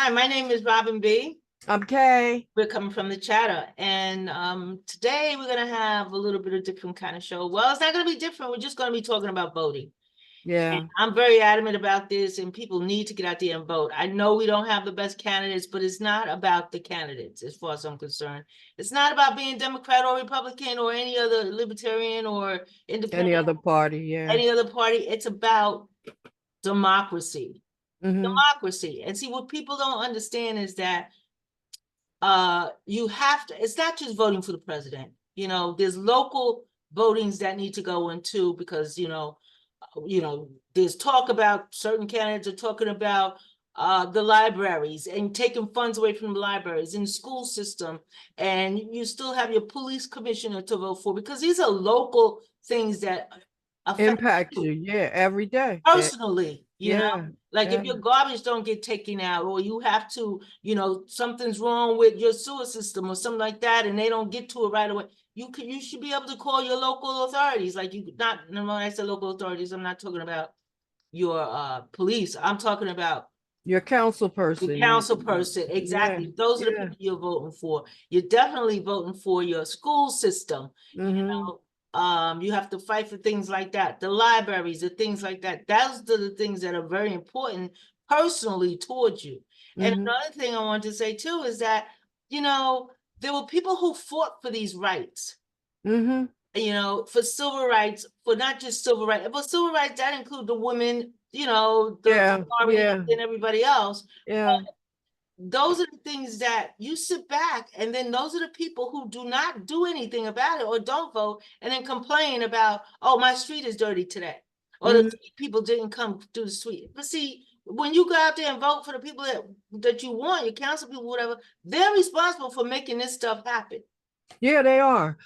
Hi, my name is Robin B. I'm Kay. We're coming from the chatter, and today we're gonna have a little bit of different kind of show. Well, it's not gonna be different. We're just gonna be talking about voting. And Yeah. I'm very adamant about this, and people need to get out there and vote. I know we don't have the best candidates, but it's not about the candidates, as far as I'm concerned. It's not about being Democrat or Republican or any other libertarian or Any independent, other party. Yeah. any other party. It's about democracy. Hmm. Democracy. And see, what people don't understand is that you have to, it's not just voting for the president. There's local votings that need to go in too, because there's talk about certain candidates are talking about the libraries and taking funds away from the libraries and the school system, and you still have your police commissioner to vote for, because these are local things that affect Impact you. you Yeah. Every day. personally. Yeah. Like if Yeah. your garbage don't get taken out, or you have to, something's wrong with your sewer system or something like that, and they don't get to it right away, you should be able to call your local authorities. Like, you not, no, when I say local authorities, I'm not talking about your police. I'm talking about Your council the person. council person. Yeah. Exactly. Those are the Yeah. people you're voting for. You're definitely voting for your school system. Hmm. You have to fight for things like that, the libraries, the things like that. Those are the things that are very important personally towards you. And Hmm. another thing I want to say too is that, you know there were people who fought for these rights, Hmm. for civil rights, for not just civil rights, but civil rights that include the women, the Yeah. minorities Yeah. and everybody else. Yeah. Those are the things that you sit back, and then those are the people who do not do anything about it or don't vote, and then complain about, oh, my street is dirty today, or the Hmm. people didn't come do the street. But see, when you go out there and vote for the people that you want, your council people, whatever, they're responsible for making this stuff happen. Yeah, they are.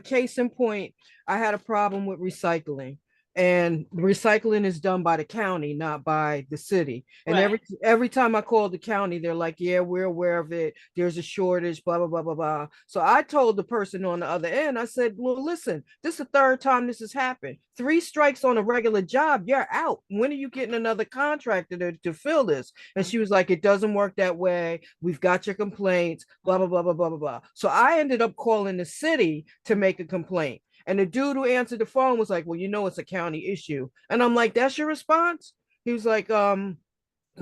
Case in point, I had a problem with recycling, and recycling is done by the county, not by the city. And Right. every time I call the county, they're like, "Yeah, we're aware of it. There's a shortage, blah blah blah blah blah." So I told the person on the other end, I said, "Well, listen, this is the third time this has happened. Three strikes on a regular job, you're out. When are you getting another contractor to fill this?" And she was like, "It doesn't work that way. We've got your complaints, blah, blah, blah, blah, blah, blah, blah." So I ended up calling the city to make a complaint. And the dude who answered the phone was like, "Well, it's a county issue." And I'm like, "That's your response?" He was like, well,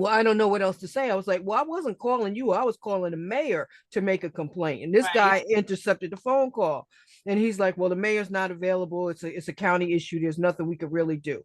I don't know what else to say. I was like, well, I wasn't calling you. I was calling the mayor to make a complaint. And this Right. guy intercepted the phone call. And he's like, well, the mayor's not available. It's a county issue. There's nothing we could really do.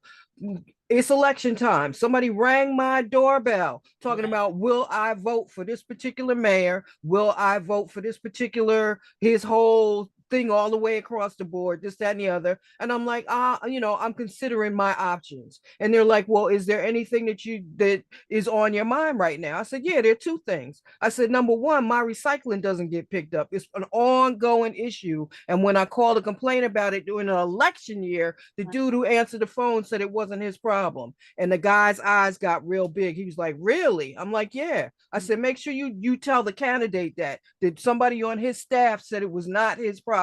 It's election time. Somebody rang my doorbell talking Right. about, will I vote for this particular mayor? Will I vote for this particular, his whole thing all the way across the board, this, that, and the other. And I'm like, I'm considering my options. And they're like, well, is there anything that is on your mind right now? I said, yeah, there are two things. I said, number one, my recycling doesn't get picked up. It's an ongoing issue. And when I called to complain about it during an election year, the dude who answered the phone said it wasn't his problem. And the guy's eyes got real big. He was like, really? I'm like, yeah. I said, make sure you tell the candidate that somebody on his staff said it was not his problem.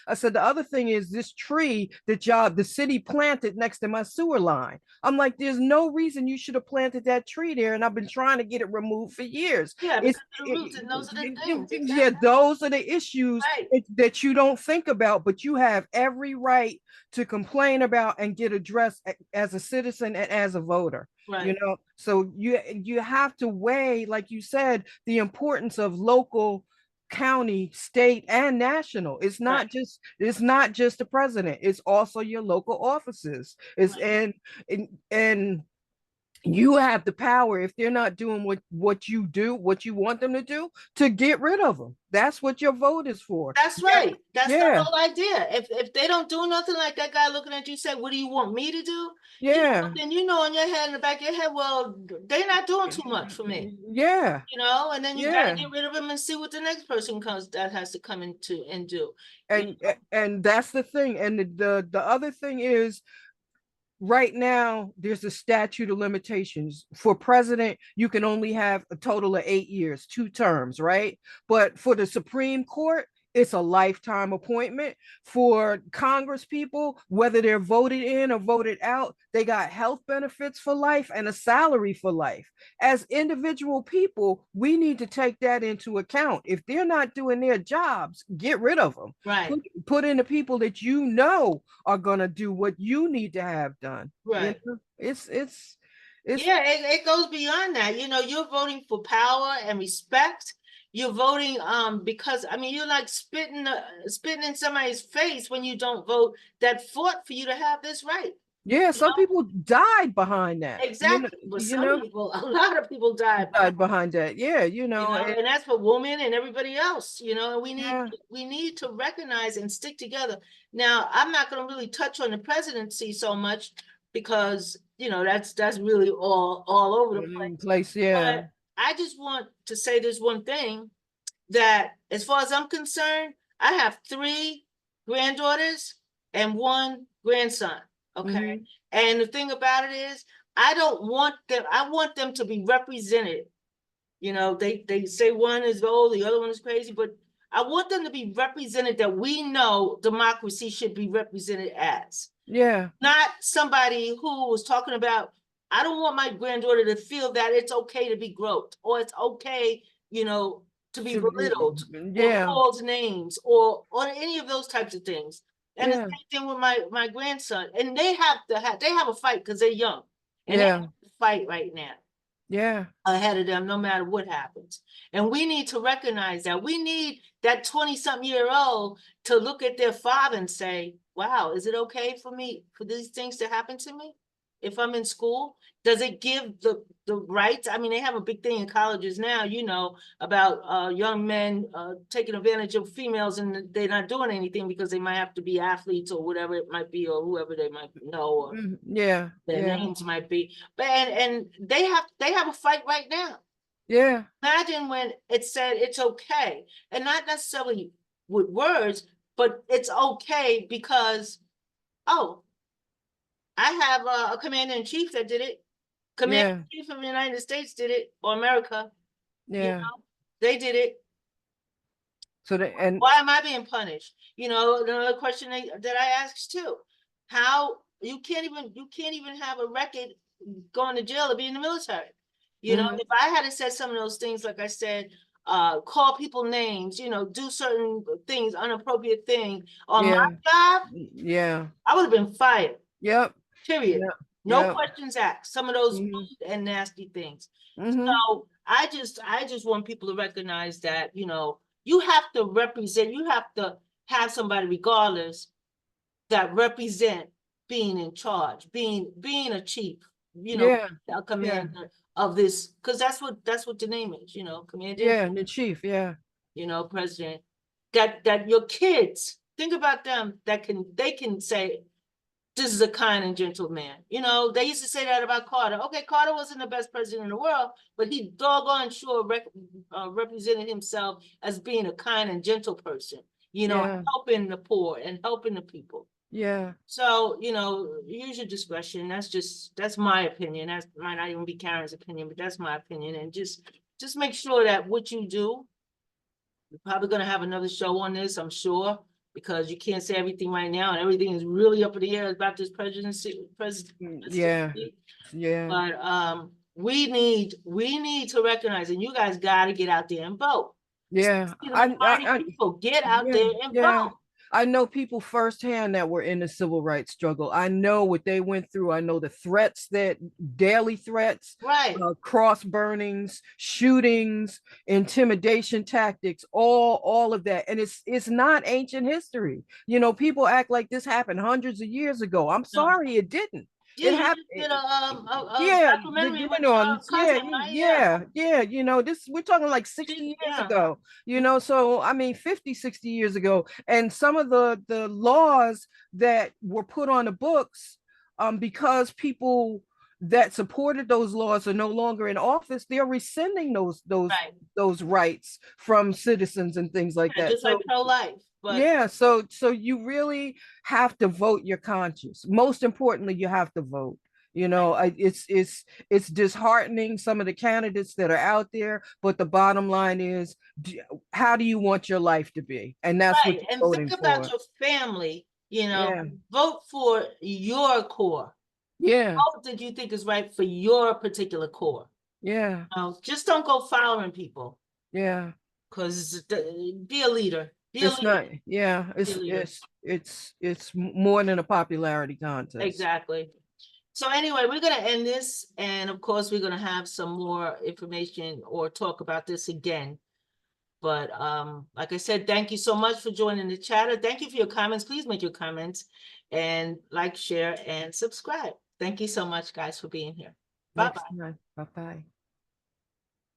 I said, the other thing is this tree that the city planted next to my sewer line. I'm like, there's no reason you should have planted that tree there, and I've been trying to get it removed for years. Yeah, It's because of the roots, and those are the things. yeah, Exactly. those are the issues Right. that you don't think about, but you have every right to complain about and get addressed as a citizen and as a voter. Right. So you have to weigh, like you said, the importance of local, county, state, and national. Right. It's not just the president. It's also your local offices. It's Right. and you have the power, if they're not doing what you do, what you want them to get rid of them. That's what your vote is for. That's Yeah. right. That's the Yeah. whole idea. If they don't do nothing, like that guy looking at you say, "What do you want me to do?" Yeah. Then in your head, in the back of your head, well, they're not doing too much for me. Yeah. And then you got to Yeah. get rid of him and see what the next person comes that has to come into and do. You and and that's the thing. And the other thing is, right now there's a statute of limitations for president. You can only have a total of 8 years, two terms, right? But for the Supreme Court, it's a lifetime appointment. For Congress people, whether they're voted in or voted out, they got health benefits for life and a salary for life. As individual people, we need to take that into account. If they're not doing their jobs, get rid of them. Right, Put in the people that you know are going to do what you need to have done. right. It's Yeah, it goes beyond that. You know, you're voting for power and respect. You're voting because I mean you're like spitting in somebody's face when you don't vote that fought for you to have this right. yeah, You some know? people died behind that. Exactly. But You some know, people, a lot of people died died behind that. Yeah, and that's for women and everybody else, and yeah, we need to recognize and stick together. Now, I'm not going to really touch on the presidency so much because, that's really all over the place. place, yeah. But I just want to say this one thing that as far as I'm concerned, I have 3 granddaughters and 1 grandson. Okay. Mhm. And the thing about it is, I want them to be represented. They say one is old, the other one is crazy, but I want them to be represented that we know democracy should be represented as. Yeah, Not somebody who was talking about, I don't want my granddaughter to feel that it's okay to be groped or it's okay, to be belittled or yeah, called names or any of those types of things. And the yeah, same thing with my grandson. And they have a fight because they're young. And they have yeah, a fight right now yeah, ahead of them, no matter what happens. And we need to recognize that. We need that 20-something-year-old to look at their father and say, wow, is it okay for these things to happen to me? If I'm in school, does it give the rights? I mean, they have a big thing in colleges now, about young men taking advantage of females and they're not doing anything because they might have to be athletes or whatever it might be, or whoever they might know, or yeah, their yeah, names might be. But and they have a fight right now. yeah, Imagine when it said it's okay, and not necessarily with words, but it's okay because, oh, I have a commander in chief that did it. Commander yeah, in chief of the United States did it, or America. yeah. They did it. So and Why am I being punished? Another question that I asked too. How you can't even have a record going to jail or be in the military. mhm, If I had to say some of those things, like I said, call people names, do certain things, inappropriate thing on my yeah, job, yeah, I would have been fired. yep, Period. yep, No yep, questions asked. Some of those mhm, rude and nasty things. mhm, So I just want people to recognize that, you have to represent, you have to have somebody regardless that represent being in charge, being a chief, yeah, a yeah, commander of this, because that's what the name is, commander, yeah, the chief, yeah, president. That your kids, think about them, they can say, this is a kind and gentle man. They used to say that about Carter. Okay, Carter wasn't the best president in the world, but he doggone sure represented himself as being a kind and gentle person, yeah, helping the poor and helping the people. yeah, So, use your discretion. That's my opinion. That might not even be Karen's opinion, but that's my opinion. And just make sure that what you do, we're probably gonna have another show on this, I'm sure, because you can't say everything right now, and everything is really up in the air about this yeah, presidency. yeah, But we need to recognize, and you guys got to get out there and vote. yeah. The mighty people, get out Yeah, there and yeah. vote. I know people firsthand that were in the civil rights struggle. I know what they went through. I know the threats, that daily threats, Right. cross burnings, shootings, intimidation tactics, all of that. And it's not ancient history. People act like this happened hundreds of years ago. I'm No. sorry, it didn't. Yeah, It you happened. just did a Yeah, the documentary with your Humanoids. Yeah, cousin, right? Yeah. yeah, yeah. This we're talking like 60 years Yeah. ago, so I mean 50, 60 years ago. And some of the laws that were put on the books, because people that supported those laws are no longer in office, they're rescinding Right. those rights from citizens and things like Yeah, that. just So like pro-life. But yeah, so you really have to vote your conscience. Most importantly, you have to vote. You know, it's disheartening, some of the candidates that are out there, but the bottom line is, how do you want your life to be? And that's what Right, you're and think voting about for. your family, you know, Yeah, vote for your core. yeah, Vote that you think is right for your particular core. yeah, Just don't go following people, yeah. because be a leader. Be a It's leader. not, yeah, Be a leader. it's more than a popularity contest. Exactly. So anyway, we're gonna end this, and of course, we're gonna have some more information or talk about this again. But like I said, thank you so much for joining the chatter. Thank you for your comments. Please make your comments and like, share, and subscribe. Thank you so much, guys, for being here. Next Bye-bye. time. Bye-bye.